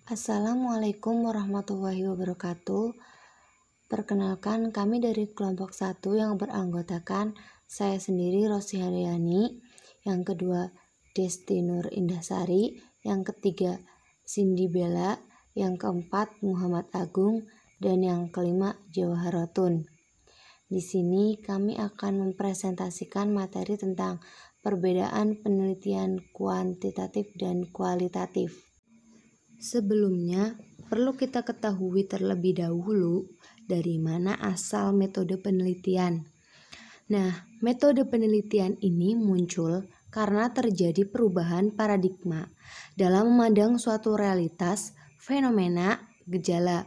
Assalamualaikum warahmatullahi wabarakatuh. Perkenalkan, kami dari kelompok 1 yang beranggotakan saya sendiri Rosi Haryani, yang kedua Desti Nur Indahsari, yang ketiga Cindy Bella, yang keempat Muhammad Agung, dan yang kelima Jawaharotun. Di sini kami akan mempresentasikan materi tentang perbedaan penelitian kuantitatif dan kualitatif. Sebelumnya, perlu kita ketahui terlebih dahulu dari mana asal metode penelitian. Nah, metode penelitian ini muncul karena terjadi perubahan paradigma dalam memandang suatu realitas, fenomena, gejala.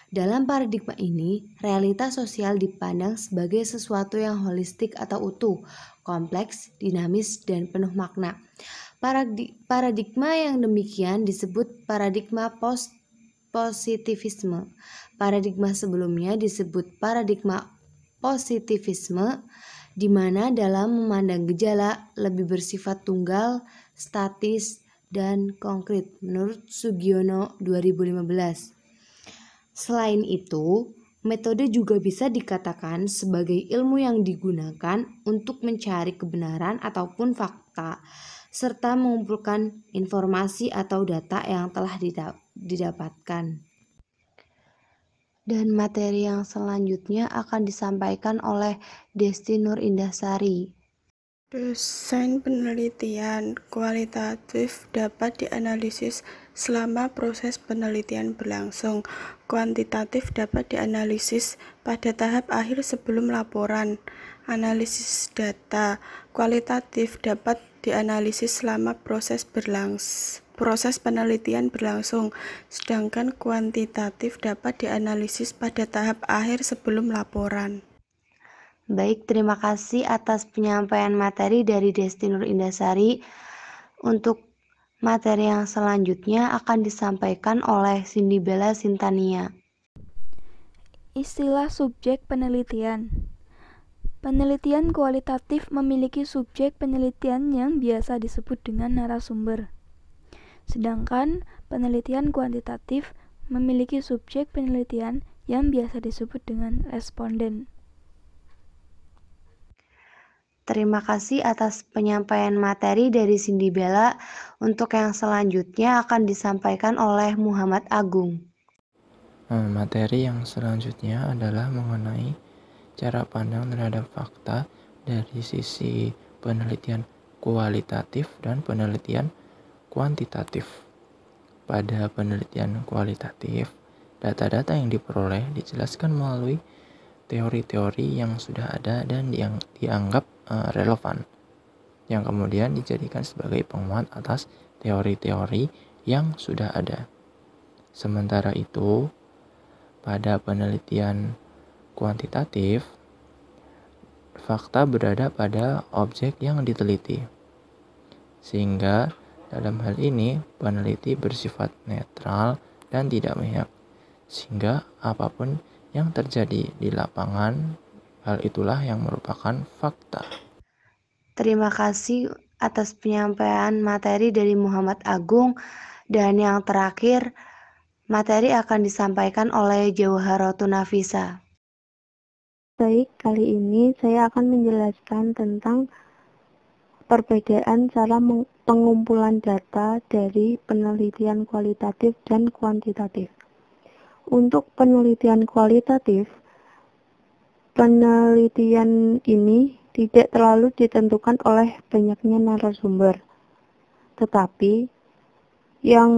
Dalam paradigma ini, realitas sosial dipandang sebagai sesuatu yang holistik atau utuh, kompleks, dinamis, dan penuh makna. Paradigma yang demikian disebut paradigma positivisme. Paradigma sebelumnya disebut paradigma positivisme, di mana dalam memandang gejala lebih bersifat tunggal, statis, dan konkret menurut Sugiono 2015. Selain itu, metode juga bisa dikatakan sebagai ilmu yang digunakan untuk mencari kebenaran ataupun fakta, serta mengumpulkan informasi atau data yang telah didapatkan. Dan materi yang selanjutnya akan disampaikan oleh Desti Nur Indahsari. Desain penelitian kualitatif dapat dianalisis selama proses penelitian berlangsung. Kuantitatif dapat dianalisis pada tahap akhir sebelum laporan. Analisis data kualitatif dapat dianalisis selama proses penelitian berlangsung, sedangkan kuantitatif dapat dianalisis pada tahap akhir sebelum laporan. Baik, terima kasih atas penyampaian materi dari Desti Nur Indahsari. Untuk materi yang selanjutnya akan disampaikan oleh Cindy Bella Sintania. Istilah subjek penelitian. Penelitian kualitatif memiliki subjek penelitian yang biasa disebut dengan narasumber. Sedangkan penelitian kuantitatif memiliki subjek penelitian yang biasa disebut dengan responden. Terima kasih atas penyampaian materi dari Cindy Bella. Untuk yang selanjutnya akan disampaikan oleh Muhammad Agung. Materi yang selanjutnya adalah mengenai cara pandang terhadap fakta dari sisi penelitian kualitatif dan penelitian kuantitatif. Pada penelitian kualitatif, data-data yang diperoleh dijelaskan melalui teori-teori yang sudah ada dan yang dianggap relevan, yang kemudian dijadikan sebagai penguat atas teori-teori yang sudah ada. Sementara itu, pada penelitian kuantitatif, fakta berada pada objek yang diteliti. Sehingga dalam hal ini peneliti bersifat netral dan tidak memihak. Sehingga apapun yang terjadi di lapangan, hal itulah yang merupakan fakta. Terima kasih atas penyampaian materi dari Muhammad Agung. Dan yang terakhir, materi akan disampaikan oleh Jawaharotun Nafisa. Baik, kali ini saya akan menjelaskan tentang perbedaan cara pengumpulan data dari penelitian kualitatif dan kuantitatif. Untuk penelitian kualitatif, penelitian ini tidak terlalu ditentukan oleh banyaknya narasumber, tetapi yang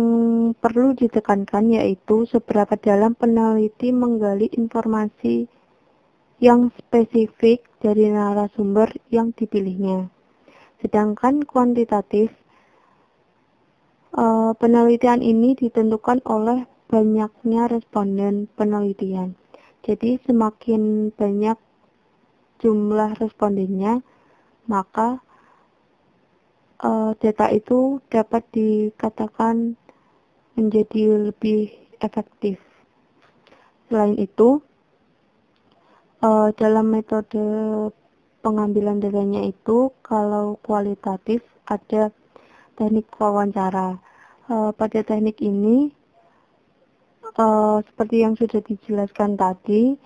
perlu ditekankan yaitu seberapa dalam peneliti menggali informasi yang spesifik dari narasumber yang dipilihnya. Sedangkan kuantitatif, penelitian ini ditentukan oleh banyaknya responden penelitian. Jadi semakin banyak jumlah respondennya, maka data itu dapat dikatakan menjadi lebih efektif. Selain itu, dalam metode pengambilan datanya itu, kalau kualitatif ada teknik wawancara. Pada teknik ini, seperti yang sudah dijelaskan tadi,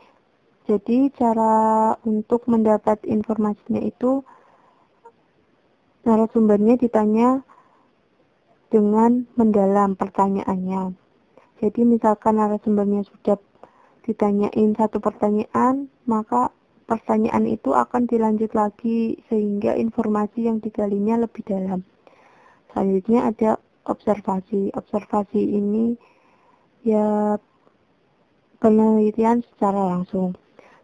jadi cara untuk mendapat informasinya itu narasumbernya ditanya dengan mendalam pertanyaannya. Jadi misalkan narasumbernya sudah ditanyain satu pertanyaan, maka pertanyaan itu akan dilanjut lagi sehingga informasi yang digalinya lebih dalam. Selanjutnya ada observasi. Observasi ini ya penelitian secara langsung.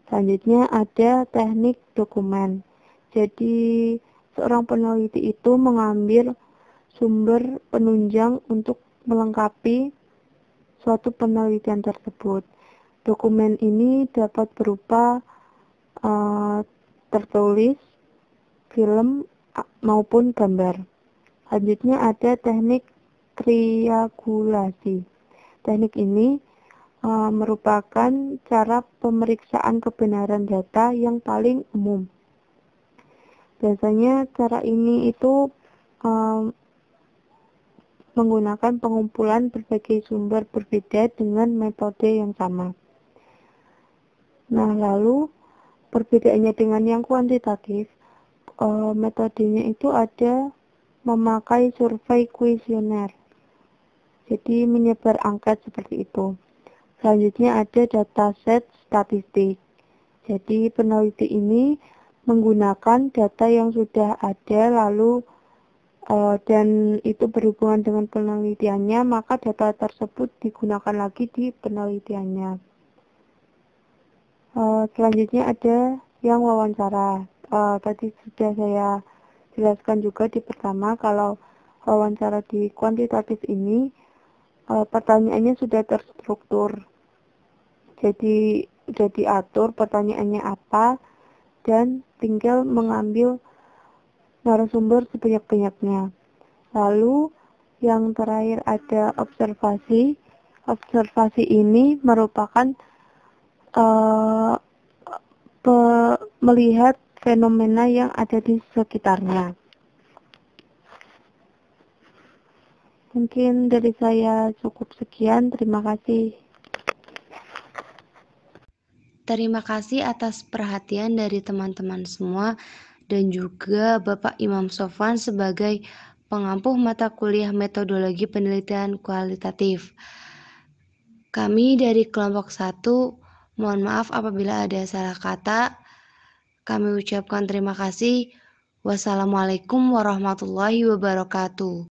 Selanjutnya ada teknik dokumen. Jadi seorang peneliti itu mengambil sumber penunjang untuk melengkapi suatu penelitian tersebut. Dokumen ini dapat berupa tertulis, film, maupun gambar. Selanjutnya ada teknik triangulasi. Teknik ini merupakan cara pemeriksaan kebenaran data yang paling umum. Biasanya cara ini itu menggunakan pengumpulan berbagai sumber berbeda dengan metode yang sama. Nah, lalu perbedaannya dengan yang kuantitatif, metodenya itu ada memakai survei kuesioner. Jadi menyebar angket seperti itu. Selanjutnya ada dataset statistik. Jadi peneliti ini menggunakan data yang sudah ada lalu dan itu berhubungan dengan penelitiannya, maka data tersebut digunakan lagi di penelitiannya. Selanjutnya ada yang wawancara. Tadi sudah saya jelaskan juga di pertama kalau wawancara di kuantitatif ini pertanyaannya sudah terstruktur. Jadi sudah diatur pertanyaannya apa dan tinggal mengambil narasumber sebanyak-banyaknya. Lalu yang terakhir ada observasi. Observasi ini merupakan melihat fenomena yang ada di sekitarnya. Mungkin dari saya cukup sekian. Terima kasih. Terima kasih atas perhatian dari teman-teman semua dan juga Bapak Imam Sofwan sebagai pengampu mata kuliah metodologi penelitian kualitatif. Kami dari kelompok 1, mohon maaf apabila ada salah kata. Kami ucapkan terima kasih. Wassalamualaikum warahmatullahi wabarakatuh.